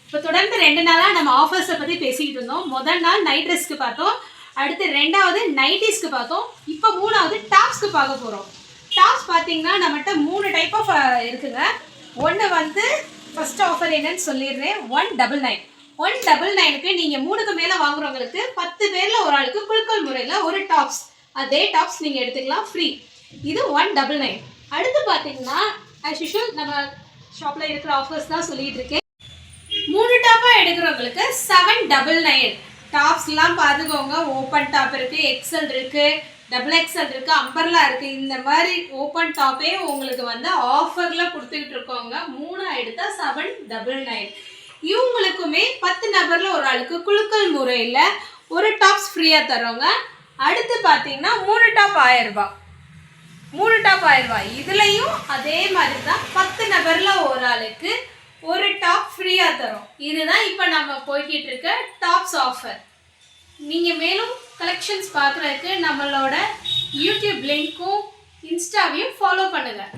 இப்போ தொடர்ந்து 2 நாளாக நம்ம ஆஃபர்ஸை பற்றி பேசிக்கிட்டு இருந்தோம். முதல் நாள் நைட் ட்ரெஸ்க்கு பார்த்தோம், அடுத்து 2வது நைட்டிஸ்க்கு பார்த்தோம், இப்போ 3வது டாப்ஸ்க்கு பார்க்க போகிறோம். டாப்ஸ் பார்த்தீங்கன்னா நம்மகிட்ட 3 டைப் ஆஃப் இருக்குங்க. ஒன்று வந்து ஃபஸ்ட் ஆஃபர் என்னன்னு சொல்லிடுறேன். 199. 199க்கு நீங்கள் 3க்கு மேலே வாங்குறவங்களுக்கு 10 பேரில் ஒரு ஆளுக்கு குழுக்கள் முறையில் ஒரு டாப்ஸ், அதே டாப்ஸ் நீங்கள் எடுத்துக்கலாம் ஃப்ரீ. இது 199. அடுத்து பார்த்தீங்கன்னா ஆஸ் யூஷுவல் நம்ம ஷாப்பில் இருக்கிற ஆஃபர்ஸ் தான் சொல்லிட்டு இருக்கேன். 3 டாப்பாக எடுக்கிறவங்களுக்கு 799. டாப்ஸ்லாம் பார்த்துக்கோங்க. ஓப்பன் டாப் இருக்குது, எக்ஸல் இருக்குது, டபுள் எக்ஸல் இருக்குது, அம்பர்லா இருக்குது. இந்த மாதிரி ஓப்பன் டாப்பே உங்களுக்கு வந்து ஆஃபரில் கொடுத்துக்கிட்டு இருக்கோங்க. 3 எடுத்தால் 799. இவங்களுக்குமே 10 நபரில் ஒரு ஆளுக்கு குழுக்கள் முறையில் ஒரு டாப்ஸ் ஃப்ரீயாக தரோங்க. அடுத்து பார்த்தீங்கன்னா 3 டாப் 1000 ரூபாய். 3 டாப் 1000 ரூபாய். இதுலேயும் அதே மாதிரி தான் 10 நபரில் ஒரு ஆளுக்கு ஒரு டாப் ஃப்ரீயாக தரும். இதுதான் இப்போ நம்ம போய்கிட்டு இருக்க டாப்ஸ் ஆஃபர். நீங்கள் மேலும் கலெக்ஷன்ஸ் பார்க்குறதுக்கு நம்மளோட யூடியூப் லிங்க்கும் இன்ஸ்டாவையும் ஃபாலோ பண்ணுங்கள்.